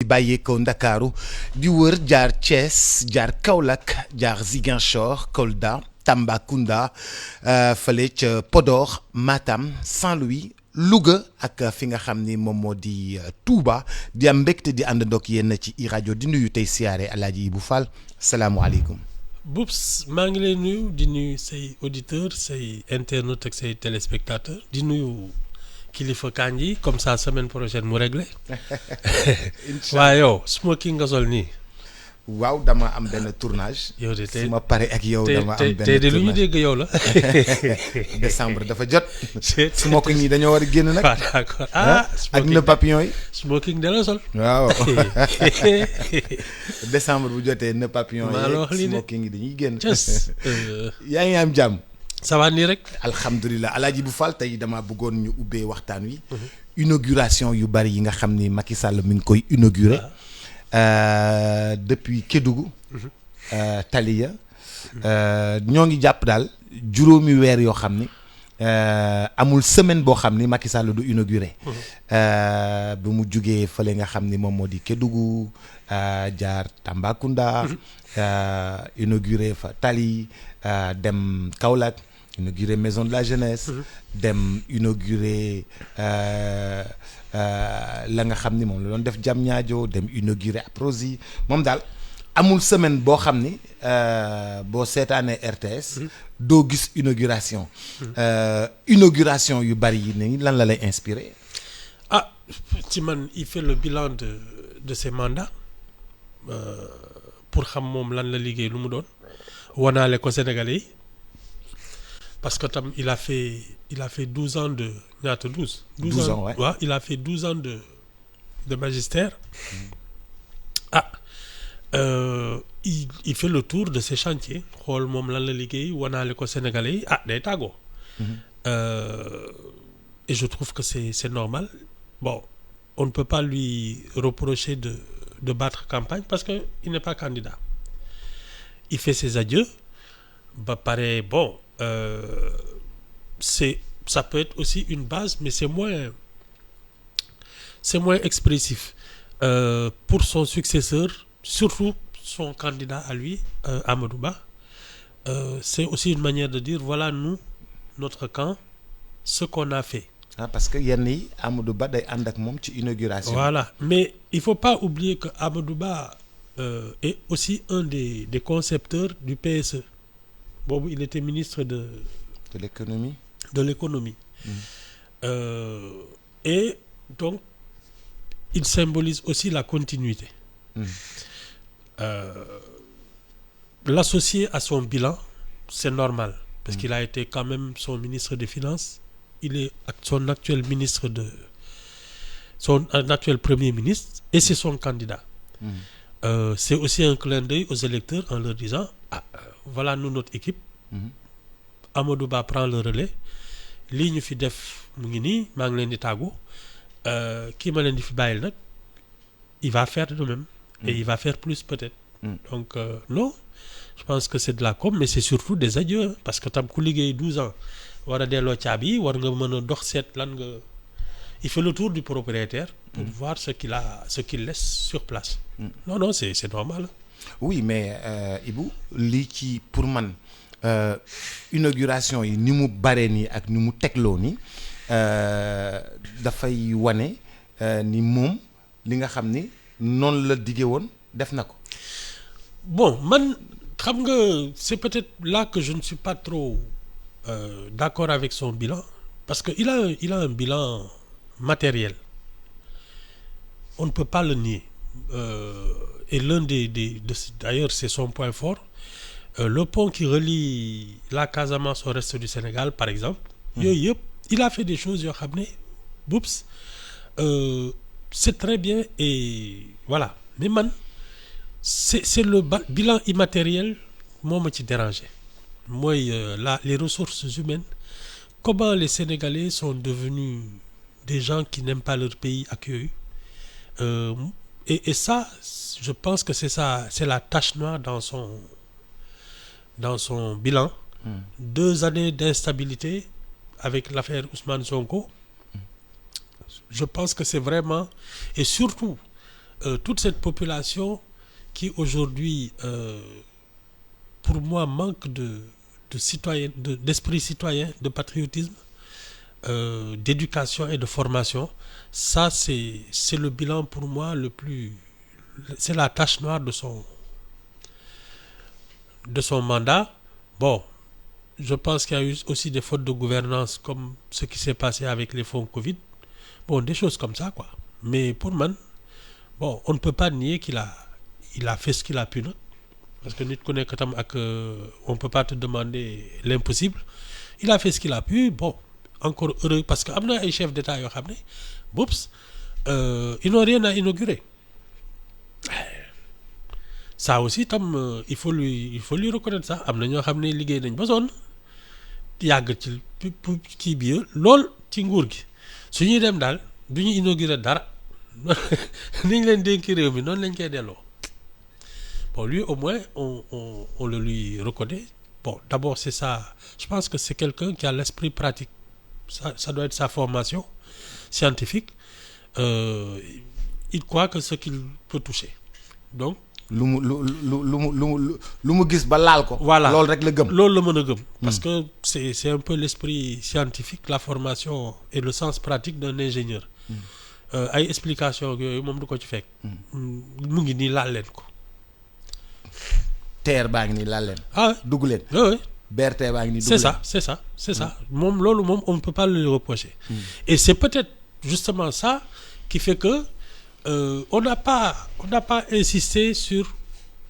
bàyyeekoo Ndakaaru di wër jaar Thiès jaar Kaolack jaar Ziguinchor Kolda Tambacounda fële ca Podor Matam Saint-Louis Louga ak fi nga xam ni moom moo di Touba di am mbégte di àndandoog yéen ci iRadio di nuyu tey siyaare Alaaji Ibou Fall salaamualeykum. Boubs maa ngi lay nuyu di nuyu say auditeurs say internautes ak say téléspectateurs di nuyu kilifa Kandji comme ça semaine prochaine mu réglé. waaye yow smoking nga sol nii. waaw dama am benn tournage. yow de tey su ma pare ak yow dama am benn tournage tey de lu ñu dégg yow la. décembre dafa jot. smoking yi dañoo war a génn nag. d'accord ak nœud papillon yi. smoking de la sol. waaw décembre bu jotee nœud papillon yi smoking yi dañuy génn. yaa ngi am jàmm. ça va nii rek. alhamdulilah Alaaji bu Fall tey dama bëggoon ñu ubbee waxtaan wi. inauguration yu bari yi nga xam ni Macky Sall mi ngi koy inauguré. depuis Kédougou. Taliya. ñoo ngi jàpp daal juróomi weer yoo xam ni amul semaine boo xam ni Macky Sall du inauguré. bu mu jugee fële nga xam ni moom moo di Kédougou jaar Tambacounda. inauguré fa Tali dem Kaolack inauguré maison de la jeunesse. dem inauguré la nga xam ni moom la doon def Diamniadio dem inauguré Aprosi moom daal amul semaine boo xam ni boo seetaanee RTS. doo gis inauguration. inauguration yu bari yi nii lan la lay inspiré. ci man il fait le bilan de ses mandats pour xam moom lan la liggéey lu mu doon wanaale ko Sénégalais yi parce que tam il a fait 12 ans de ñaata 12. 12 ans waaw il a fait 12 ans de magistère. Il fait le tour de ses chantiers xool moom lan la liggéey wanaale ko Sénégalais yi day tàggoo. Et je trouve que c'est normal. Bon, on ne peut pas lui reprocher de battre campagne parce que il n'est pas candidat. Il fait ses adieux. Bah pareil, bon, ça peut être aussi une base, mais c'est moins expressif. Pour son successeur, surtout son candidat à lui, Amadou Ba, c'est aussi une manière de dire voilà nous, notre camp, ce qu'on a fait. Parce que yenn yi Amadou Ba day ànd ak moom ci inauguration. Voilà, mais il faut pas oublier que Amadou Ba est aussi un des concepteurs du PSE. Boobu il était ministre de l'économie. De l'économie. Et donc il symbolise aussi la continuité. L'associer à son bilan, c'est normal parce qu'il a été quand même son ministre des Finances. Il est son actuel actuel premier ministre et c'est son candidat. C'est aussi un clin d'œil aux électeurs en leur disant voilà nous notre équipe. Amadou Ba prend le relais. lii ñu fi def mu ngi nii maa ngi leen di tàggu kii ma leen di fi bàyyil nag il va faire de même. Et il va faire plus peut-être. Donc non, je pense que c'est de la com, mais c'est surtout des adieux parce que tam ku liggéey 12 ans. war a delloo caabi war nga mën a dox seet lan nga il fait le tour du propriétaire pour voir ce qu'il laisse sur place. Non c'est normal. Oui mais Ibou lii ci pour man inauguration yi ni mu bare nii ak ni mu tegloo nii dafay wane ni moom li nga xam ni noonu la diggee woon def na ko. Bon man xam nga c'est peut-être là que je ne suis pas trop d'accord avec son bilan parce que il a un bilan matériel. On ne peut pas le nier. Et l'un d'ailleurs c'est son point fort. Le pont qui relie la Casamance au reste du Sénégal par exemple. Yooyu yëpp il a fait des choses yoo xam ne Boubs c'est très bien et voilà mais man c'est le bilan immatériel moo ma ci dérangé. Mooy les ressources humaines, comment les Sénégalais sont devenus des gens qui n'aiment pas leur pays ak yooyu et ça je pense que c'est la tache noire dans son bilan. 2 années d'instabilité avec l'affaire Ousmane Sonko. Je pense que c'est vraiment et surtout toute cette population qui aujourd'hui, pour moi, manque d'esprit citoyen, de patriotisme, d'éducation et de formation, ça c'est le bilan pour moi le plus, c'est la tache noire de son mandat. Bon, je pense qu'il y a eu aussi des fautes de gouvernance comme ce qui s'est passé avec les fonds Covid. Bon, des choses comme ça, quoi. Mais pour moi, bon, on ne peut pas nier qu'il a fait ce qu'il a pu, non? Parce que nous connaissons on ne peut pas te demander l'impossible. Il a fait ce qu'il a pu. Bon, encore heureux, parce qu'il y a un chef d'État, oups, ils n'ont rien à inaugurer. Ça aussi, il faut lui reconnaître ça. Il y a des gens qui liggéey nañ ba sonn yàgg ci kii bi lool ci nguur gi su ñuy dem daal du ñu inaugurer dara ni ñu leen dénki réew mi noonu lañ koy delloo. Bon, lui au moins on le lui reconnaît. Bon, d'abord c'est ça. Je pense que c'est quelqu'un qui a l'esprit pratique. Ça doit être sa formation scientifique. Il croit que ce qu'il peut toucher. Donc lu mu gis ba laal ko. Voilà, loolu rek la gëm. loolu la mën a gëm. Parce que c'est un peu l'esprit scientifique, la formation et le sens pratique d'un ingénieur. Ay explication yooyu moom du ko ci fekk. mu ngi nii laal leen ko. TER baa ngi nii laal leen. Ah dugg leen. oui. BRT baa ngi nii dugg leen. c'est ça. Moom loolu moom on ne peut pas le reprocher. Et c'est peut-être justement ça qui fait que on n'a pas insisté sur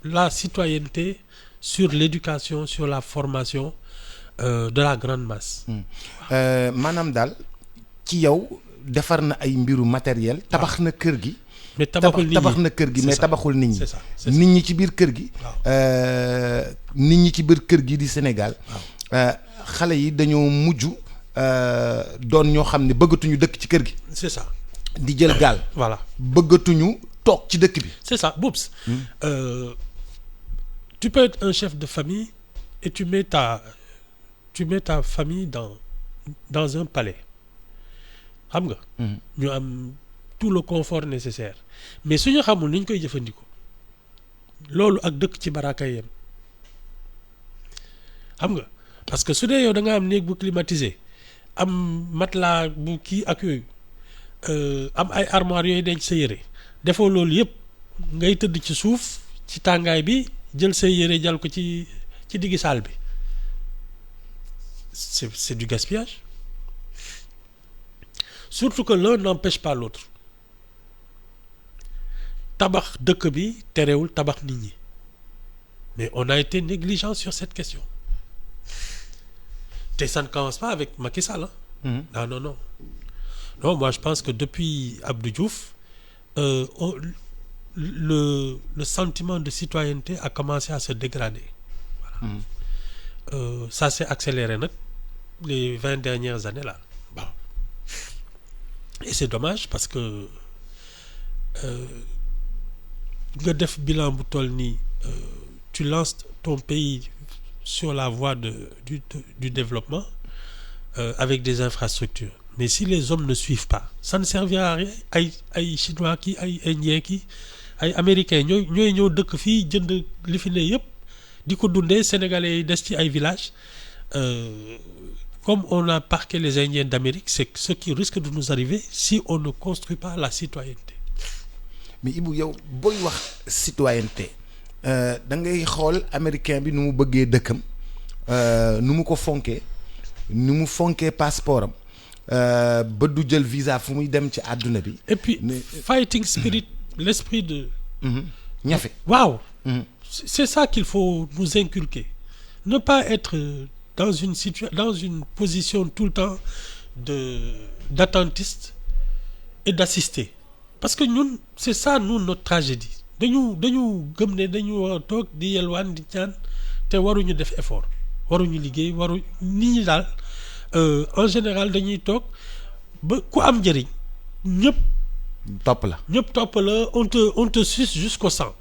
la citoyenneté, sur l'éducation, sur la formation de la grande masse. maanaam daal ci yow defar na ay mbiru matériel. tabax na kër gi. mais tabaxul nit ñi tabax na kër gi mais tabaxul nit ñi. c'est ça. nit ñi ci biir kër gi. nit ñi ci biir kër gi di Sénégal. xale yi dañoo mujj doon ñoo xam ne bëggatuñu dëkk ci kër gi. c'est ça. di jël gaal. Voilà. bëggatuñu toog ci dëkk bi. C'est ça, Boops. Tu peux être un chef de famille et tu mets ta famille dans un palais. Xam nga. ñu am tout le confort nécessaire. Mais suñu xamul ni ñu koy jëfandikoo loolu ak dëkk ci baraka yem. Xam nga parce que su dee yow da nga am néeg bu climatisé am matelas bu kii ak yooyu am ay armoires yooyu denc sa yére defoo loolu yëpp ngay tëdd ci suuf ci tàngaay bi jël say yére jal ko ci diggi saal bi c'est du gaspillage. Surtout que l'un n'empêche pas l'autre. Tabax dëkk bi terewul tabax nit ñi mais on a été négligent sur cette question te ça ne commence pas avec Macky Sall. Non, moi je pense que depuis Abdou Diouf le sentiment de citoyenneté a commencé à se dégrader. Voilà. Ça s'est accéléré nag les 20 dernières années là. Bon. Et c'est dommage parce que nga def bilan bu toll nii tu lances ton pays sur la voie du développement avec des infrastructures. Mais si les hommes ne suivent pas, ça ne servira à rien. ay chinois ki ay indiens ki ay américains ñooy ñëw dëkk fii jënd li fi ne yëpp di ko dundee sénégalais yi des ci ay villages comme on a parqué les Indiens d'Amérique, c'est ce qui risque de nous arriver si on ne construit pas la citoyenneté. Mais Ibou yow booy wax citoyenneté da ngay xool américain bi nu mu bëggee dëkkam nu mu ko fonkee nu mu fonkee passeport am ba du jël visa fu muy dem ci àdduna bi. Et puis fighting spirit, l'esprit de ñafe. Waaw. C'est ça qu'il faut nous inculquer. Ne pas être dans une position tout le temps d'attentiste et d'assister. Parce que ñun c'est ça notre tragédie. dañu gëm ne dañu war a toog di yelwaan di ñaan te waruñu def effort waruñu liggéey nit ñi daal en général dañuy toog ba ku am njëriñ ñëpp topp la on te suce jusqu'au sang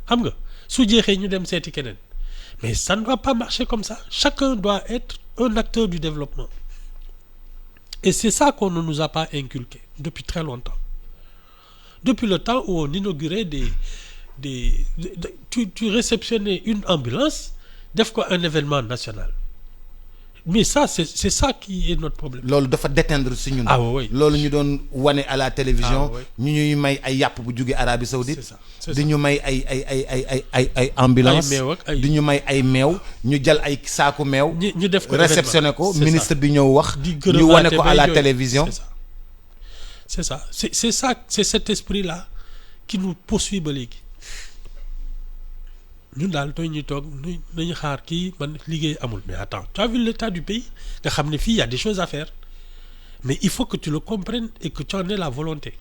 xam nga su jeexee ñu dem seeti keneen mais ça ne va pas marcher comme ça. Chacun doit être un acteur du développement et c'est ça qu'on ne nous a pas inculqué depuis très longtemps. depuis le temps où on inaugurait tu réceptionnais une ambulance def ko un événement national mais ça c'est ça qui est notre problème. loolu dafa déteindre si ñun. Ah oui. loolu ñu doon wane à la télévision. Ah oui. ñu ñuy may ay yàpp bu jóge Arabie Saoudite. c'est ça di ñu may ay ambulance. ay meew ak ay di ñu may ay meew. ñu jël ay saaku meew. ñu def ko réceptionné ko c'est ministre ça. bi ñëw wax. di ñu wane ko à la yooyu. télévision. c'est ça c'est cet esprit là qui nous poursuit ba léegi ñun daal tooy ñuy toog nañu xaar kii man liggéey amul mais attends tu as vu l'état du pays nga xam ne fii y a des choses à faire mais il faut que tu le comprennes et que tu en aies la volonté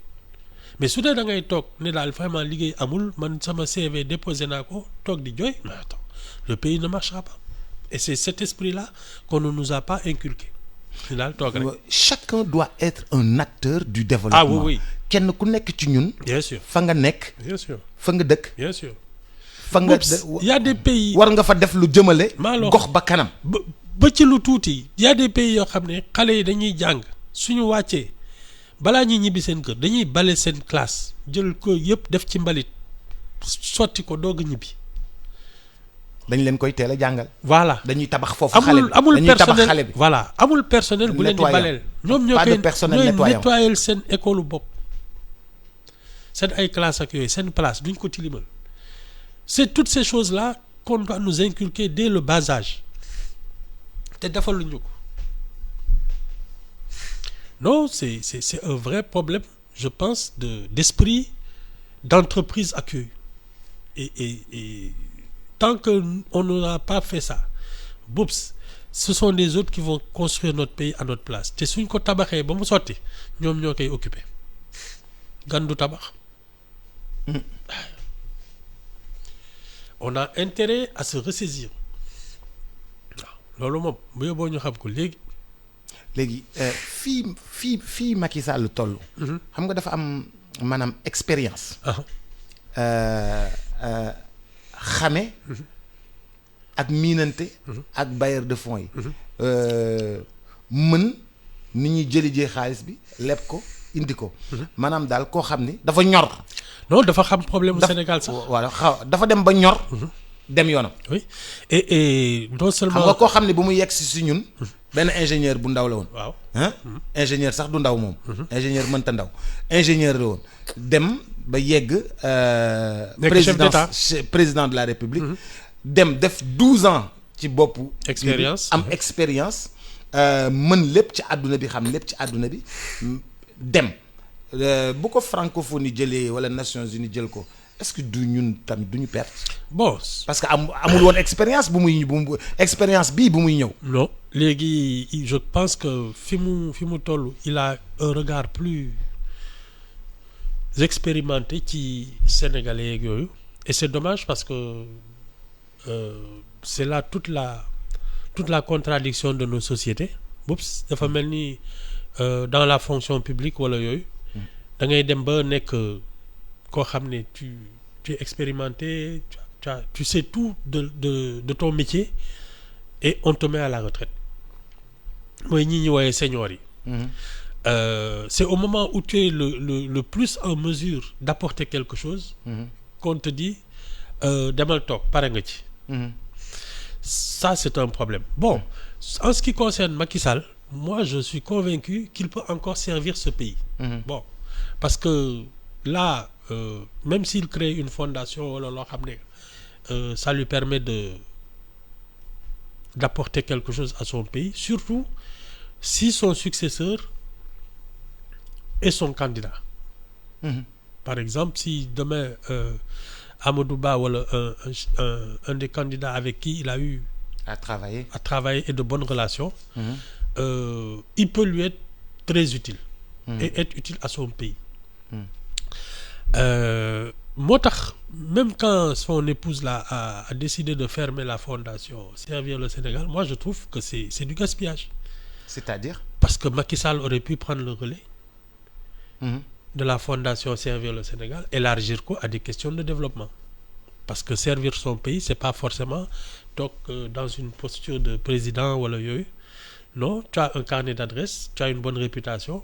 mais su dee da ngay toog ne daal vraiment liggéey amul man sama CV déposé naa ko toog di jooy mais attends le pays ne marchera pas et c'est cet esprit là qu'on ne nous a pas inculqué ñu daal toog rek. Chacun doit être un acteur du développement. Ah oui. kenn ku nekk ci ñun. bien sûr fa nga nekk. bien sûr fa nga dëkk. bien sûr. fa nga il y a des pays. war nga fa def lu jëmale. gox ba kanam. ba ci lu tuuti il y a des pays yoo xam ne xale yi dañuy jàng suñu wàccee balaa ñuy ñibbi seen kër dañuy bale seen classe jël ko yëpp def ci mbalit sotti ko doog a ñibbi. dañ leen koy teel a jàngal. voilà dañuy tabax foofu xale bi amul dañuy tabax personnel xale bi. voilà amul personnel bu leen di baleel. ñoom ñoo koy nettoyer seen école bopp seen ay classe ak yooyu seen place duñ ko tilimal. C'est toutes ces choses-là qu'on doit nous inculquer dès le bas âge te defaluñu ko non c'est un vrai problème je pense d'esprit d'entreprise accueil et tant que on n'aura pas fait ça boops ce sont les autres qui vont construire notre pays à notre place te suñ ko tabaxee ba mu sotti ñoom ñoo koy occuper gan du tabax. On a intérêt à se ressaisir waaw loolu moom bu yóbboo ñu xam ko léegi. léegi fii Macky Sall toll. xam nga dafa am maanaam expérience. xame. ak miinante. ak bailleur de fonds yi. mën ni ñuy jëlijee xaalis bi leb ko indi ko. maanaam daal koo xam ni dafa ñor. non dafa xam problème mu Sénégal sax. waaw dafa dem ba ñor. dem yoonam. oui et non seulement. xam nga koo xam ne bu mu yegg si ñun. benn ingénieur bu ndaw la woon. waaw ingénieur sax du ndaw moom. ingénieur mënta ndaw ingénieur la woon dem ba yegg. président de la République. dem def 12 ans ci boppu. expérience am expérience. mën lépp ci àdduna bi xam lépp ci àdduna bi dem. bu ko francophonie jëlee wala Nations Unies jël ko est-ce que du ñun tamit du ñu perte. bon parce que amul woon expérience bu muy expérience bii bu muy ñëw. non léegi je pense que fi mu toll il a un regard plus expérimenté ci sénégalais yeeg yooyu et c'est dommage parce que c'est là toute la contradiction de nos sociétés. Oups dafa mel ni dans la fonction publique wala yooyu. da ngay dem ba nekk koo xam ne tu es expérimenté tu sais tout de ton métier et on te met à la retraite mooy ñi ñu woowee seniors yi. C'est au moment où tu es le plus en mesure d'apporter quelque chose. Qu'on te dit demal toog pare nga ci. Ça c'est un problème. Bon en ce qui concerne Macky Sall moi je suis convaincu qu'il peut encore servir ce pays. Bon parce que là même s'il crée une fondation wala loo xam ne ça lui permet d'apporter quelque chose à son pays surtout si son successeur est son candidat. Par exemple si demain Amadou Ba wala un des candidats avec qui il a eu à travailler et de bonnes relations. Il peut lui être très utile. Et être utile à son pays. Moo tax même quand son épouse là a décidé de fermer la fondation Servir le Sénégal, moi je trouve que c'est du gaspillage. C'est-à-dire? Parce que Macky Sall aurait pu prendre le relais de la fondation Servir le Sénégal, élargir ko à des questions de développement. Parce que servir son pays c'est pas forcément toog dans une posture de président wala yooyu. Non, tu as un carnet d'adresses, tu as une bonne réputation,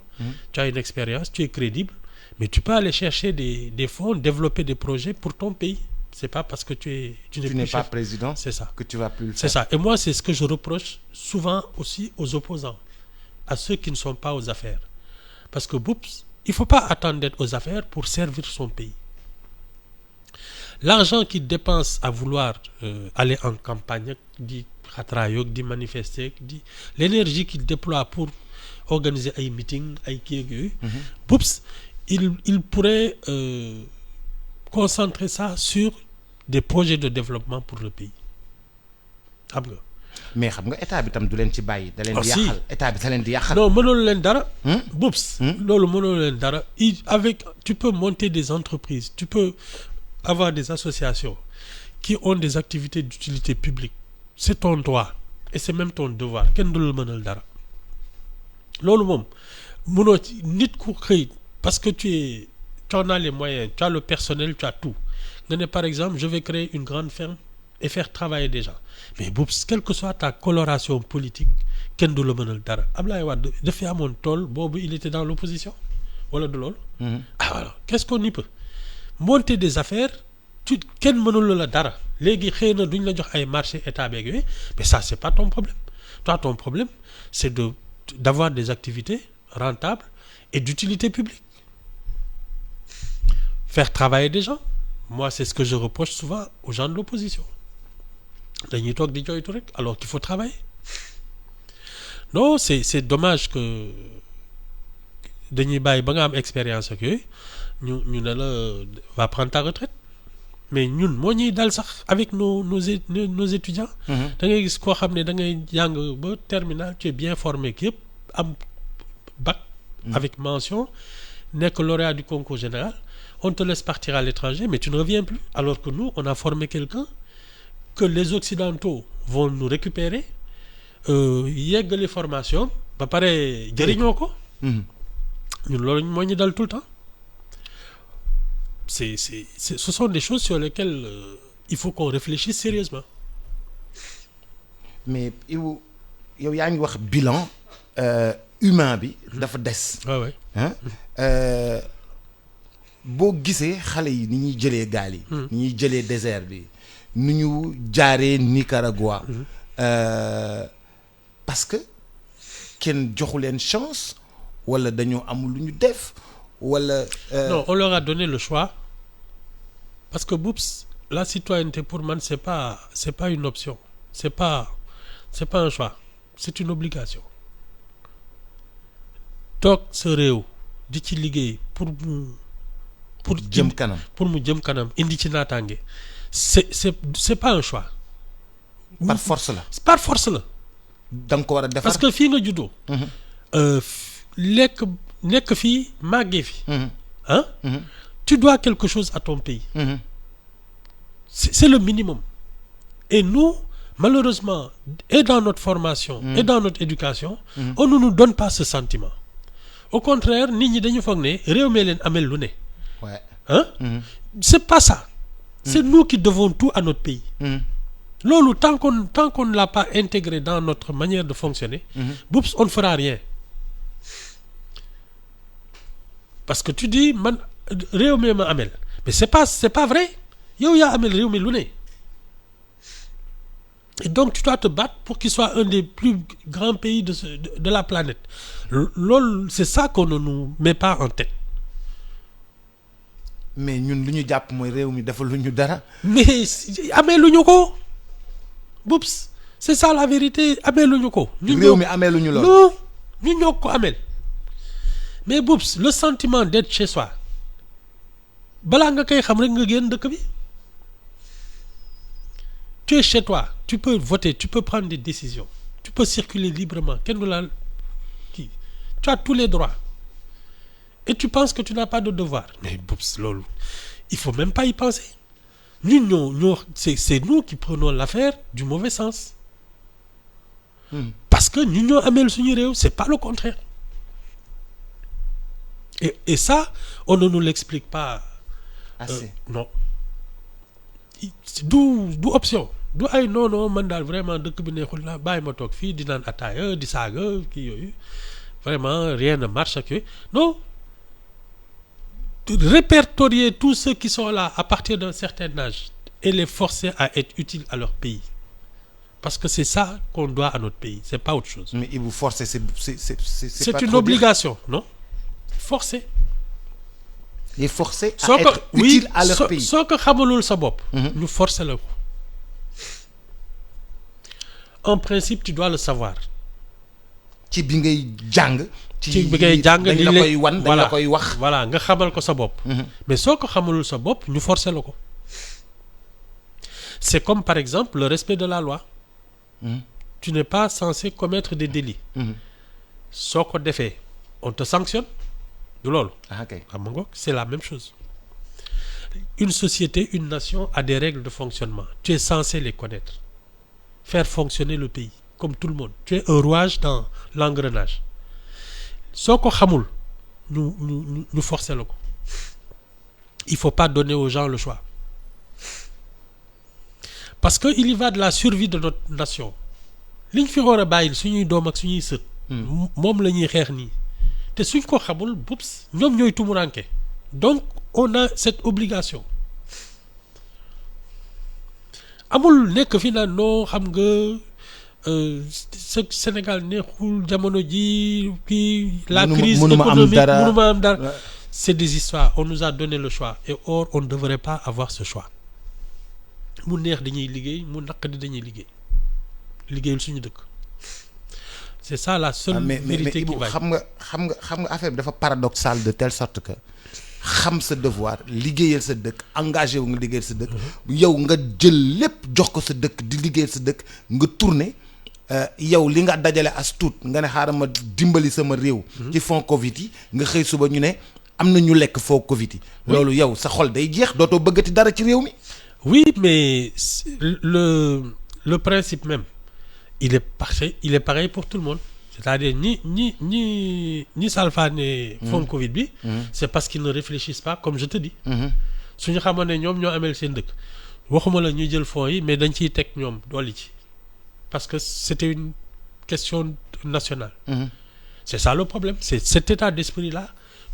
tu as une expérience, tu es crédible, mais tu peux aller chercher des fonds, développer des projets pour ton pays. C'est pas parce que tu n'es pas chef. président C'est ça. que tu vas plus le faire. C'est ça. Et moi, c'est ce que je reproche souvent aussi aux opposants, à ceux qui ne sont pas aux affaires. Parce que Boups, il ne faut pas attendre d'être aux affaires pour servir son pays. L'argent qu'il dépense à vouloir aller en campagne, dit xatraayog, dit manifester, dit l'énergie qu'il déploie pour organiser ay meeting, ay kii ak yooyu, Boups, il pourrait concentrer ça sur des projets de développement pour le pays. xam nga. mais xam nga état bi tam du leen ci bàyyi. da leen di aussi yàqal état bi da leen di yàqal. non mënul leen dara. Boups. loolu mënul leen dara. Tu peux monter des entreprises, tu peux avoir des associations qui ont des activités d'utilité publique. C'est ton droit et c'est même ton devoir. kenn du la mënal dara. loolu moom mënoo ci nit ku xëy parce que tu en as les moyens, tu as le personnel, tu as tout. nga ne par exemple je vais créer une grande ferme et faire travailler des gens. Mais Boups, quelle que soit ta coloration politique, kenn du la mënal dara. Ablaye Wade dafay amoon tool boobu il était dans l'opposition wala du loolu. Ah voilà, qu'est-ce qu'on y peut monter des affaires kenn mënul la dara. léegi xëy na duñ la jox ay marché état beeg yooyu mais ça c'est pas ton problème. Toi ton problème c'est d'avoir des activités rentables et d'utilité publique. Faire travailler des gens. Moi c'est ce que je reproche souvent aux gens de l'opposition. dañuy toog di jooytu rek alors qu'il faut travailler. Non c'est dommage que dañuy bàyyi ba nga am expérience ak yooyu ñu ne la va prendre ta retraite. mais ñun moo ñuy dal sax avec nos étudiants. da ngay gis koo xam ne da ngay jàng ba terminal tu es bien formé ki yëpp am bac. avec mention nekk lauréat du concours général on te laisse partir à l'étranger mais tu ne reviens plus alors que nous on a formé quelqu'un que les occidentaux vont nous récupérer yeggali formation ba pare jëriñoo ko. ñun loolu moo ñu dal tout le temps. Ce sont des choses sur lesquelles il faut qu'on réfléchisse sérieusement. mais yow yaa ngi wax bilan humain bi dafa des. waaw waay. boo gisee xale yi ni ñuy jëlee gaal yi. ni ñuy jëlee désert bi ni ñu jaaree Nicaragua. parce que kenn joxu leen chance wala dañoo amul lu ñu def. wala. non on leur a donné le choix parce que Boups la citoyenneté pour man c'est pas une option c'est pas un choix c'est une obligation. toog sa réew di ci liggéey pour jëm kanam pour mu jëm kanam indi ci naataange c'est pas un choix. par force la. par force la. da nga ko war a defar parce que fii nga juddoo. nekk fii màggee fi. tu dois quelque chose à ton pays. C'est le minimum. Et nous malheureusement et dans notre formation. et dans notre éducation. on ne nous donne pas ce sentiment. au contraire nit ñi dañu foog ne réew mi leen amel lu ne. ouais. c'est pas ça. c'est nous qui devons tout à notre pays. loolu tant qu'on ne l'a pas intégré dans notre manière de fonctionner. Boups on ne fera rien. parce que tu dis man réew mi ma amel mais c'est pas vrai yow yaa amel réew mi lu ne. et donc tu dois te battre pour qu'il soit un des plus grands pays de la planète. loolu c'est ça qu'on ne nous met pas en tête. mais ñun lu ñu jàpp mooy réew mi dafa lu ñu dara. mais amee lu ñu ko. Boups c'est ça la vérité amee lu ñu ko. réew mi amee lu ñu lool. non ñu ñoo ko amel. mais Boups le sentiment d'être chez soi balaa nga koy xam rek nga génn dëkk bi. tu es chez toi tu peux voter tu peux prendre des décisions tu peux circuler librement kenn du la kii tu as tous les droits et tu penses que tu n'as pas de devoir. mais Boups loolu il faut même pas y penser ñun ñoo c'est nous qui prenons l'affaire du mauvais sens. parce que ñun ñoo ameel suñu réew c'est pas le contraire. et ça on ne nous l'explique pas. assez non du option du ay non man daal vraiment dëkk bi neexul la bàyyi ma toog fii di naan ataaya di saaga kii yooyu vraiment rien ne marche ak yooyu non répertorier tous ceux qui sont là à partir d'un certain âge et les forcer à être utiles à leur pays. Parce que c'est ça qu'on doit à notre pays, c'est pas autre chose. mais il vous force, c'est C'est pas une trop obligation, non? Forcer. bien. Les forcer à soo ko être utile à leur pays. soo ko xamalul sa bopp. ñu forcer la ko. En principe tu dois le savoir. ci bi ngay jàng. ci bi ngay jàng dañ la koy wan dañ la koy wax. voilà nga xamal ko sa bopp. mais soo ko xamalul sa bopp ñu forcer la ko. C'est comme par exemple le respect de la loi. Tu n'es pas censé commettre des délits. soo ko defee on te sanctionne du loolu. ah ok xam nga c'est la même chose. Une société, une nation a des règles de fonctionnement. Tu es censé les connaître. Faire fonctionner le pays comme tout le monde. Tu es un rouage dans l'engrenage. soo ko xamul ñu forcer la ko. Il faut pas donner aux gens le choix. Parce que il y va de la survie de notre nation. li ñu fi war a bàyyil suñuy doom ak suñuy sët. moom la ñuy xeex nii. te suñ ko xamul bups ñoom ñooy tumuranke. donc on a cette obligation. amul nekk fi naan noo xam nga Sénégal neexul jamono ji kii. la crise économique mënuma am dara. c'est des histoires on nous a donné le choix et or on ne devrait pas avoir ce choix. mu neex dañuy liggéey mu naqadi dañuy liggéeyul suñu dëkk. c'est ça la seule vérité qui va. xam nga affaire bi dafa paradoxal de telle sorte que xam sa devoir liggéeyal sa dëkk engagé wu nga liggéeyal sa dëkk yow nga jël lépp jox ko sa dëkk di liggéeyal sa dëkk nga tourné yow li nga dajale as tuut nga ne xaaral ma dimbali sama réew. ci fond Covid yi nga xëy suba ñu ne am na ñu lekk fond Covid yi. loolu yow sa xol day jeex dootoo bëggati dara ci réew mi. oui mais le principe même il est pareil pour tout le monde. c'est-à-dire ñi salfaane fond Covid bi. c'est parce qu'ils ne réfléchissent pas comme je te dis. suñu xamoon ne ñoom ñoo ameel seen dëkk waxuma la ñuy jël fonds yi mais dañ ciy teg ñoom dolli ci parce que c'était une question nationale. c'est ça le problème c'est cet état d'esprit-là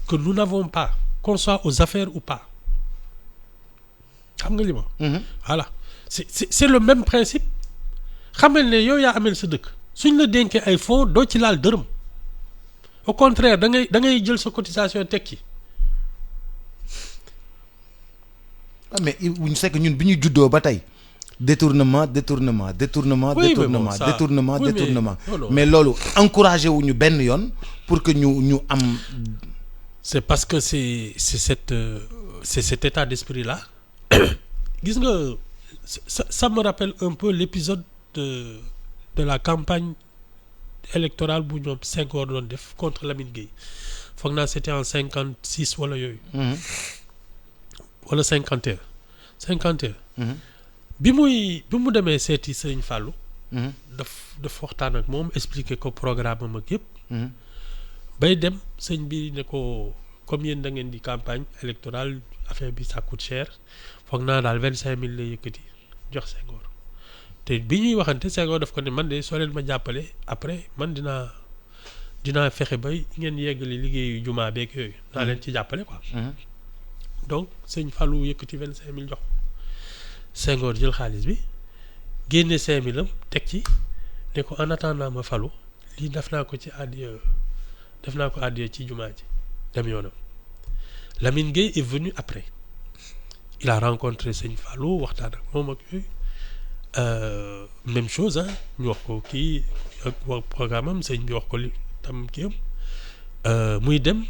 que nous n'avons pas qu'on soit aux affaires ou pas xam nga li ma. voilà c'est le même principe xamal ne yow yaa ameel sa dëkk. suñ la dénkee ay fonds doo ci laal dërëm au contraire da ngay jël sa cotisation teg ci. mais ñu sait que ñun bi ñu juddoo ba tey détournement. mais loolu encouragé wu ñu benn yoon pour que ñu am. c'est parce que c'est cet état d'esprit là gis nga ça me rappelle un peu l'épisode de la campagne électorale bu ñoom Senghor doon def contre Lamine Gueye foog naa c'était en 56 wala yooyu. wala 51. bi mu demee seeti Serigne Fallou. daf waxtaan ak moom expliquer ko programme am ak yëpp. bay dem sëñ bi ne ko comme yéen da ngeen di campagne électorale affaire bi ça coûte cher foog naa daal 25 000 lay yëkkati jox Senghor. te bi ñuy waxante Senghor daf ko ne man de soo leen ma jàppale après man dinaa fexe ba ngeen yeggali liggéeyu jumaa beeg yooyu. naa leen ci jàppale quoi. donc sëñ Fallou yëkkati 25 000 jox Senghor jël xaalis bi génne 5 000 am teg ci ne ko en attendant ma falu lii def naa ko àddiya ci jumaa ji dem yoonam. Lamine Gueye est venu après il a rencontré sëñ Fallou waxtaan ak moom ak yooyu. Même chose ñu wax ko kii ak programme am sëñ bi wax ko li tam kii am muy dem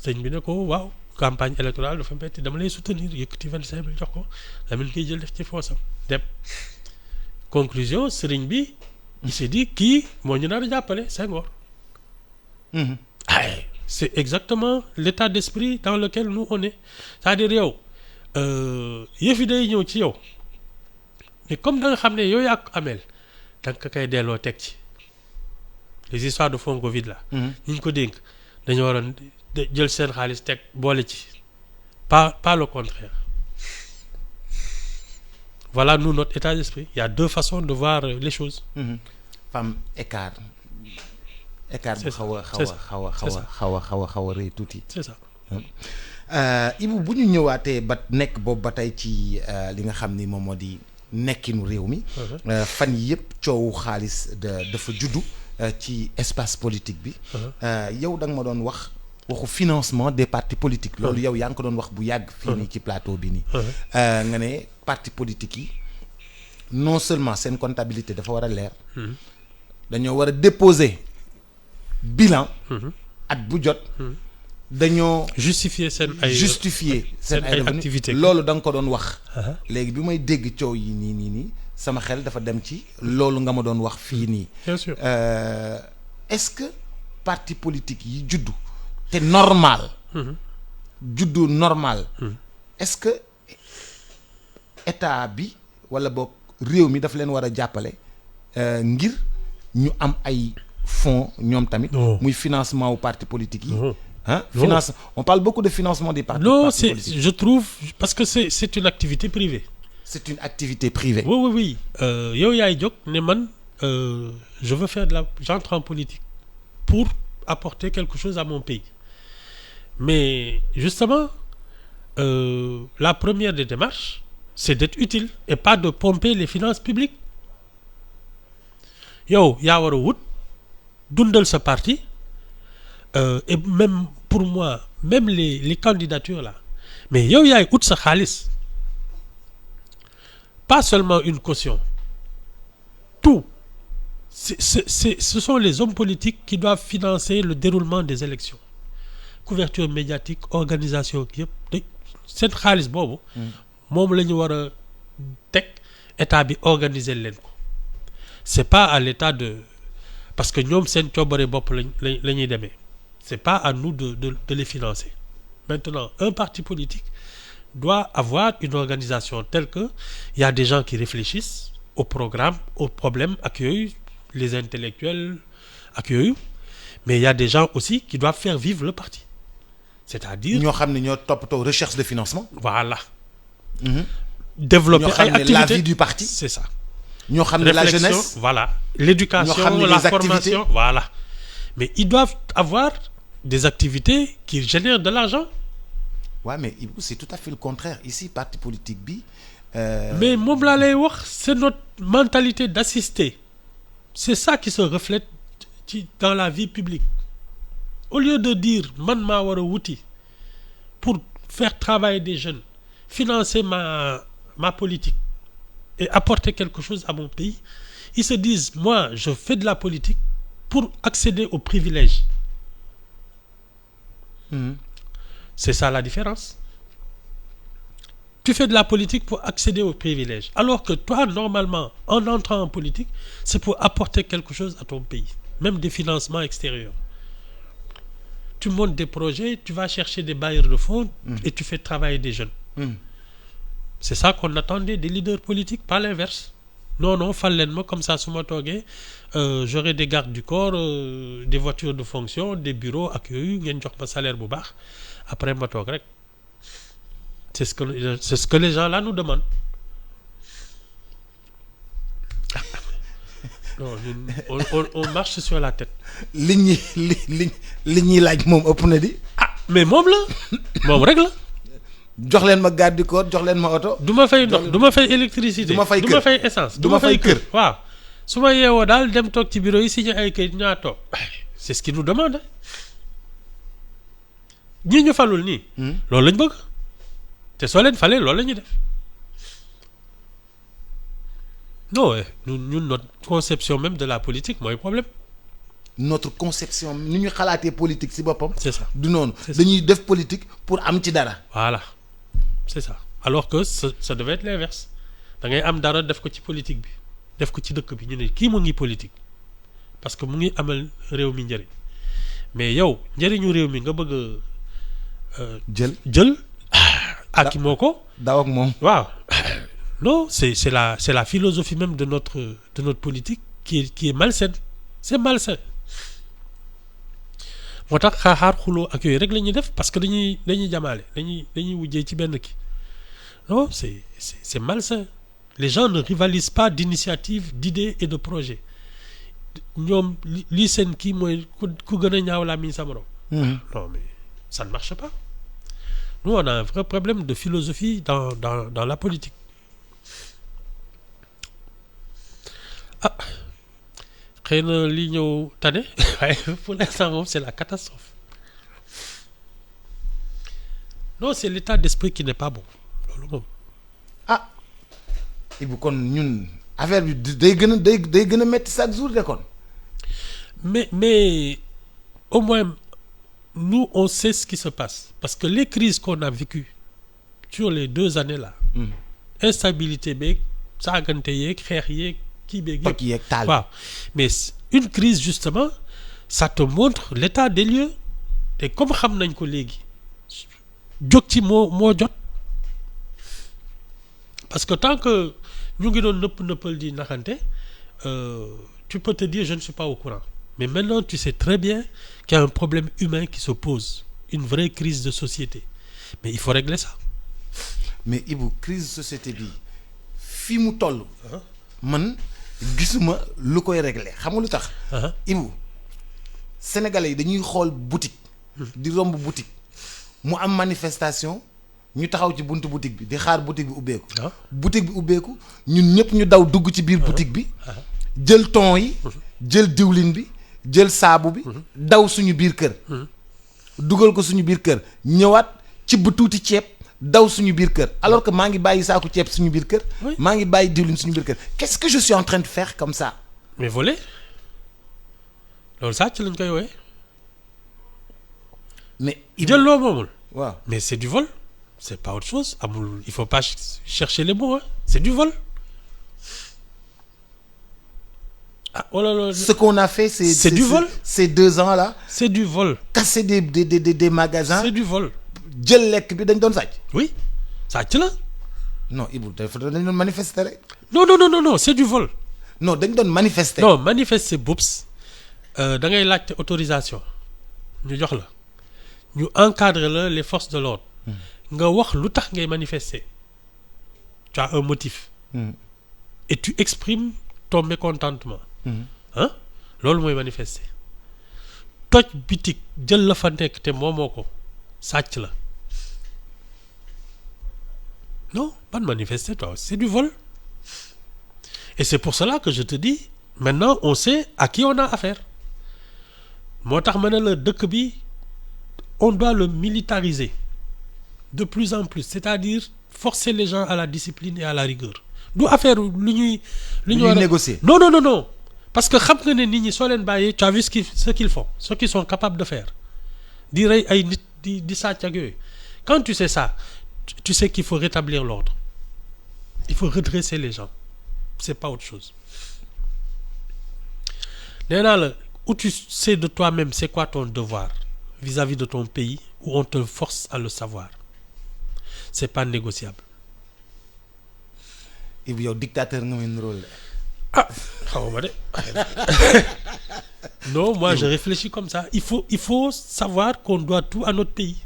sëñ bi ne ko waaw campagne électorale dafa metti dama lay soutenir yëkkati 25 000 jox ko Lamine koy jël def ci foosam dem conclusion sëriñ bi il s'est dit kii moo ñu nar a jàppale Senghor. C'est exactement l'état d'esprit dans lequel nous on est c'est-à-dire yow yëf yi day ñëw ci yow. mais comme da nga xam ne yow yaa ko ameel da nga ko koy delloo teg ci les histoires de fonds Covid là. ñu ko dénk dañu waroon jël seen xaalis teg boole ci pas le contraire. voilà nous notre état d'esprit il y a deux façons de voir les choses. femme écart bu xaw a rëy tuuti. c'est ça. Ibou bu ñu ñëwaatee ba nekk boobu ba tey ci li nga xam ni moom moo di nekkinu réew mi. fan yi yëpp coowu xaalis dafa juddu ci espace politique bi. yow da nga ma doon waxu financement des partis politiques. loolu yow yaa ngi ko doon wax bu yàgg. fii nii ci plateau bi nii. nga ne partis politiques yi non seulement seen comptabilité dafa war a leer. dañoo war a déposer bilan. at bu jot. dañoo justifier seen ay activités loolu da nga ko doon wax. léegi bi may dégg coow yi nii sama xel dafa dem ci loolu nga ma doon wax fii nii. bien sûr est-ce que parti politique yi juddu te normal. juddu normal. est-ce que état bi wala boog réew mi daf leen war a jàppale ngir ñu am ay fonds ñoom tamit. muy financement wu parti politique yi. Finance, on parle beaucoup de financement des partis politiques. Je trouve, parce que c'est une activité privée. C'est une activité privée. Oui. Yo yaay jóg ne man je veux j'entre en politique pour apporter quelque chose à mon pays. Mais justement, la première des démarches, c'est d'être utile et pas de pomper les finances publiques. Yow yaa war a wut dundal sa parti. Et même pour moi, même les candidatures là, mais yow yaay ut sa xaalis, pas seulement une caution. Tout. Ce sont les hommes politiques qui doivent financer le déroulement des élections. Couverture médiatique, organisation yëpp seen xaalis boobu. moom la ñu war a teg état bi organiser leen ko. C'est pas à l'état de, parce que ñoom seen coobare bopp la ñuy demee. C'est pas à nous de les financer. Maintenant, un parti politique doit avoir une organisation telle que il y a des gens qui réfléchissent au programme, aux problèmes ak yooyu, les intellectuels ak yooyu, mais il y a des gens aussi qui doivent faire vivre le parti. C'est-à-dire ñoo xam ne ñoo toppatoo recherche de financement. Voilà. Développer ay activités. La vie du parti. C'est ça. ñoo xam ne la jeunesse. Voilà. L'éducation, la formation. Voilà. Mais ils doivent avoir des activités qui génèrent de l'argent. Ouais, mais c'est tout à fait le contraire. Ici, parti politique bi. Mais moom laa lay wax, c'est notre mentalité d'assister. C'est ça qui se reflète dans la vie publique. Au lieu de dire man maa war a wuti pour faire travailler des jeunes, financer ma politique et apporter quelque chose à mon pays, ils se disent moi je fais de la politique pour accéder aux privilèges. C'est ça la différence. Tu fais de la politique pour accéder aux privilèges. Alors que toi, normalement, en entrant en politique, c'est pour apporter quelque chose à ton pays. Même des financements extérieurs. Tu montes des projets, tu vas chercher des bailleurs de fonds et tu fais travailler des jeunes. C'est ça qu'on attendait des leaders politiques, pas l'inverse. Non, fal leen ma comme ça su ma toogee j'aurai des gardes du corps, des voitures de fonction, des bureaux ak yooyu ngeen jox ma salaire bu baax après ma toog rek. C'est ce que les gens là nous demandent. Non, on marche sur la tête. li ñuy laaj moom ëpp na di. Mais moom rek la. jox leen ma garde du corps jox leen ma oto. du ma fay ndox du ma fay électricité. du ma fay kër du ma fay essence. du ma fay kër waaw. su ma yeewoo daal dem toog ci bureau yi signé ay kayit ñaa toog. C'est ce qu'ils nous demandent. ñii ñu falul nii. loolu lañ bëgg. te soo leen falee loolu la ñuy def. non ñun notre conception même de la politique mooy problème. notre conception ni ñu xalaatee politique ci boppam. C'est ça du noonu. dañuy def politique pour am ci dara. Voilà c'est ça alors que ça devait être l'inverse da ngay am dara def ko ci politique bi def ko ci dëkk bi ñu ne kii mu ngi politique parce que mu ngi amal réew mi njëriñ mais yow njëriñu réew mi nga bëgg jël ak moo ko. daaw ak moom waaw. Non, c'est la philosophie même de notre politique qui est malsaine. C'est malsain. moo tax xaaxaar xuloo ak yooyu rek la ñuy def parce que dañuy jamaale dañuy wujjee ci benn kii. Non, c'est malsain. Les gens ne rivalisent pas d'initiatives, d'idées et de projets. ñoom lii seen kii mooy ku gën a ñaaw laa miñ sa morom. Non mais ça ne marche pas. Nous, on a un vrai problème de philosophie dans la politique. Ah, xëy na li ñëw tane waaye pour l'instant moom c'est la catastrophe. Non, c'est l'état d'esprit qui n'est pas bon loolu moom. ah Ibou kon ñun affaire bi day gën a métti chaque jour de kon. Mais au moins nous on sait ce qui se passe parce que les crises qu'on a vécues sur les 2 années là. Instabilité beeg saagante yeeg xeex yeeg kii beeg toj yeeg taal. waaw mais une crise justement ça te montre l'état des lieux te comme xam nañ ko léegi jóg ci moo jot parce que tant que ñu ngi doon nëppal di naxante tu peux te dire je ne suis pas au courant mais maintenant tu sais très bien qu'il y a un problème humain qui se pose une vraie crise de société mais il faut régler ça. mais Ibou crise société bi fii mu toll. man gisuma lu koy régler xam nga lu tax. Ibou sénégalais yi dañuy xool boutique. di romb boutique mu am manifestation ñu taxaw ci buntu boutique bi di xaar boutique bi ubbeeku. boutique bi ubbeeku ñun ñëpp ñu daw dugg ci biir boutique bi. jël thon yi. jël diwlin bi jël saabu bi. daw suñu biir kër. dugal ko suñu biir kër ñëwaat ci bu tuuti ceeb. daw suñu biir kër alors que maa ngi bàyyi saaku ceeb suñu biir kër. maa ngi bàyyi diwlin suñu biir kër qu'est-ce que je suis en train de faire comme ça. mais voler loolu sàcc lañ koy wooye. mais jël loo moomul. waaw mais c'est du vol c'est pas autre chose amul il faut pas chercher les mots c'est du vol. ah wala loolu. ce qu'on a fait c'est du vol. ces 2 ans là. c'est du vol. casser des magasins. c'est du vol. jël lekk bi dañ doon sàcc. oui sàcc la. non Ibou dañ doon manifester rek. non c'est du vol. non dañ doon manifester. non manifester boops da ngay laajte autorisation ñu jox la ñu encadrer la les forces de l'ordre nga wax lu tax ngay manifester tu as un motif. et tu exprimes ton mécontentement. loolu mooy manifester. toj bitik jël la fa nekk te moomoo ko sàcc la. non pas de manifester toi c'est du vol et c'est pour cela que je te dis maintenant on sait à qui on a affaire moo tax ma ne la dëkk bi on doit le militariser de plus en plus c'est-à-dire forcer les gens à la discipline et à la rigueur du affaire lu ñuy war a négocier. non parce que xam nga ne nit ñi soo leen bàyyee tu as vu ce qu'ils font ce qu'ils sont capables de faire di rey ay nit di sàcc ak yooyu quand tu sais ça tu sais qu'il faut rétablir l'ordre il faut redresser les gens c'est pas autre chose nee naa la où tu sais de toi-même c'est quoi ton devoir vis-à-vis de ton pays où on te force à le savoir c'est pas négociable. Ibou yow dictateur nga may niróol de. ah xaw ma de non moi je réfléchis comme ça il faut savoir qu'on doit tout à notre pays.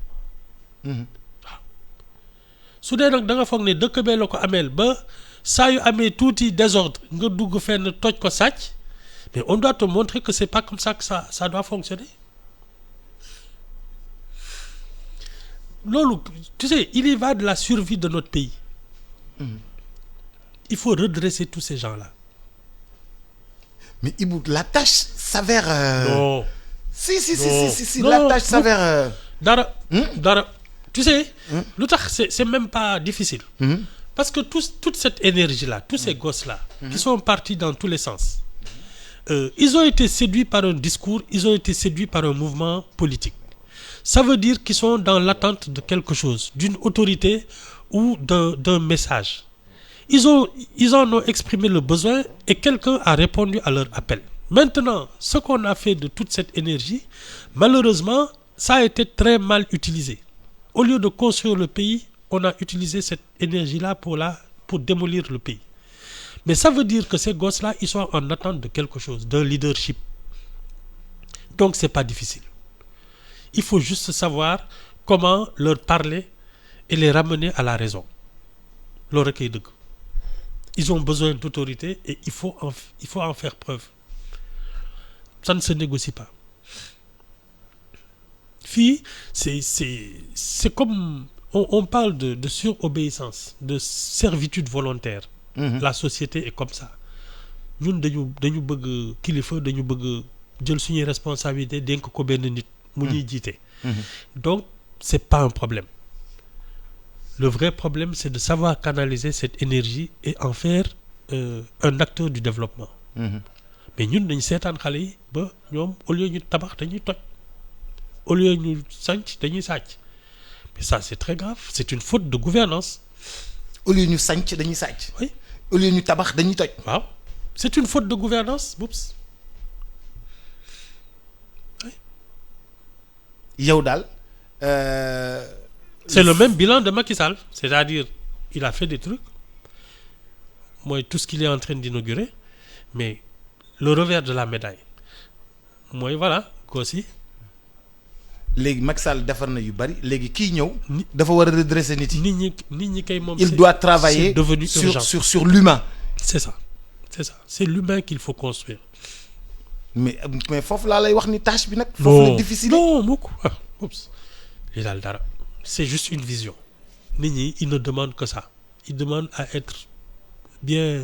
su dee nag da nga foog ne dëkk bee la ko ameel ba saa yu amee tuuti désordre nga dugg fenn toj ko sàcc mais on doit te montrer que c'est pas comme ça que ça doit fonctionner loolu tu sais il y va de la survie de notre pays. Il faut redresser tous ces gens-là. mais Ibou la tâche s'avère. non si non, la tâche s'avère. dara tu sais. lu tax c'est même pas difficile. parce que toute cette énergie-là tous ces gosses-là. qui sont partis dans tous les sens. Ils ont été séduits par un discours ils ont été séduits par un mouvement politique. Ça veut dire qu'ils sont dans l'attente de quelque chose d'une autorité ou d'un message. Ils en ont exprimé le besoin et quelqu'un a répondu à leur appel. Maintenant, ce qu'on a fait de toute cette énergie, malheureusement, ça a été très mal utilisé. Au lieu de construire le pays, on a utilisé cette énergie-là pour démolir le pays. Mais ça veut dire que ces gosses-là, ils sont en attente de quelque chose, d'un leadership. Donc, c'est pas difficile. Il faut juste savoir comment leur parler et les ramener à la raison. Le recueil de ils ont besoin d'autorité et il faut en faire preuve. Ça ne se négocie pas. Fille, c'est comme on parle de surobéissance, de servitude volontaire. La société est comme ça. ñun dañu bëgg kilifa, dañu bëgg jël suñuy responsabilité dénk ko benn nit mu ñuy jiite. Donc c'est pas un problème. Le vrai problème, c'est de savoir canaliser cette énergie et en faire un acteur du développement. Mais ñun dañu seetaan xale yi ba ñoom au lieu ñu tabax dañuy toj, au lieu ñu sànc dañuy sàcc. Mais ça c'est très grave, c'est une faute de gouvernance. au lieu ñu sànc dañuy sàcc. Oui. au lieu ñu tabax dañuy toj. waaw c'est une faute de gouvernance. Oups. Oui. yow daal. C'est le même bilan de Macky Sall, c'est-à-dire il a fait des trucs, mooy tout ce qu'il est en train d'inaugurer, mais le revers de la médaille mooy voilà aussi. léegi Macky Sall defar na yu bari léegi kii ñëw. dafa war a redresser nit yi. nit ñi kay moom. il doit travailler c'est devenu urgent. sur l'humain. C'est ça, c'est l'humain qu'il faut construire. mais foofu laa lay wax ni tâche bi nag. foofu la difficile. non mukk oups lii daal dara. C'est juste une vision. Nit ñi ils ne demandent que ça. Ils demandent à être bien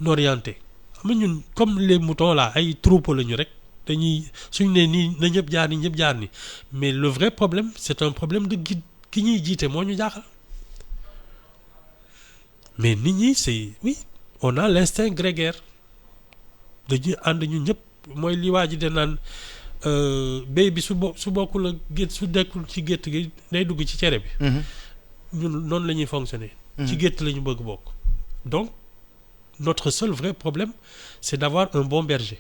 orientés. xam nga ñun comme les moutons là ay troupeau la ñu rek dañuy suñu nee nii na ñëpp jaar ni ñëpp jaar ni mais le vrai problème c'est un problème de guide ki ñuy jiite moo ñu jaaxal. mais nit ñi c'est oui on a l'instinct grégaire dañuy ànd ñu ñëpp mooy li waa ji de naan béy bi su bokkul ak gétt su dekkul ci gétt gi day dugg ci cere bi. ñun noonu la ñuy fonctionner. ci gétt la ñu bëgg bokk. donc notre seul vrai problème c'est d'avoir un bon berger.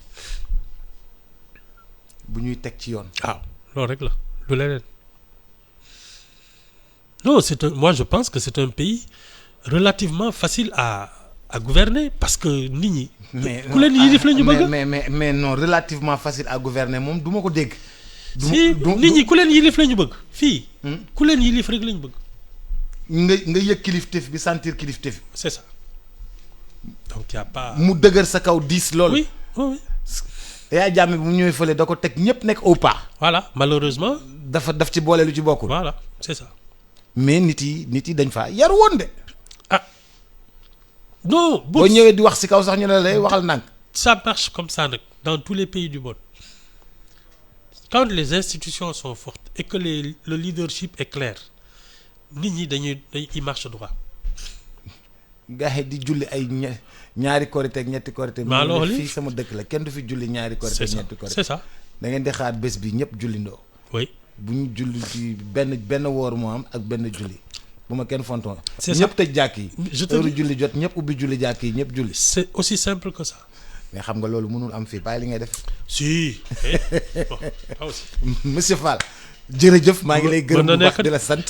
bu ñuy teg ci yoon. waaw loolu rek la lu leneen. non moi je pense que c'est un pays relativement facile à gouverner parce que nit ñi. ku leen yilif la ñu bëgg. mais non relativement facile à gouverner moom du ma ko dégg. si nit ñi ku leen yilif la ñu bëgg fii. ku leen yilif rek la ñu bëgg. nga yëg kilifteef bi sentir kilifteef. c'est ça donc y a pas. mu dëgër sa kaw diis lool. oui oui. yaa jàmm bi mu ñëwee fële da ko teg ñëpp nekk au pas. voilà malheureusement. daf ci boole lu ci bokkul. voilà c'est ça. mais nit yi dañ faa yar woon de. non boo ñëwee di wax ci kaw sax ñu ne lay waxal nang. ça marche comme ça nag dans tous les pays du monde quand les institutions sont fortes et que le leadership est clair nit ñi dañuy il marche droit. gars yi di julli ay ñaari korite ak ñetti korite. maa loolu fii sama dëkk la kenn du fi julli ñaari korite ak ñetti korite. c'est ça da ngeen di xaar bés bi ñëpp jullindoo. oui bu ñu julli ci benn woor moo am ak benn julli. bu ma kenn fontoon. c'est ça ñëpp tëj jàkk yi. je te dis julli jot ñëpp ubbi julli jàkk yi ñëpp julli. c'est aussi simple que ça. mais xam nga loolu mënul am fii bàyyi li ngay def. si. bon aussi. monsieur Fall jërëjëf maa ngi lay gërëm bu baax di la sant.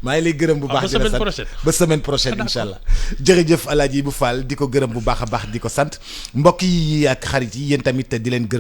maa ngi lay gërëm bu baax di la sant ba semaine prochaine incha allah. jërëjëf Alaaji bu Fall di ko gërëm bu baax a baax di ko sant mbokk yi ak xarit yi yéen tamit di leen gërëm.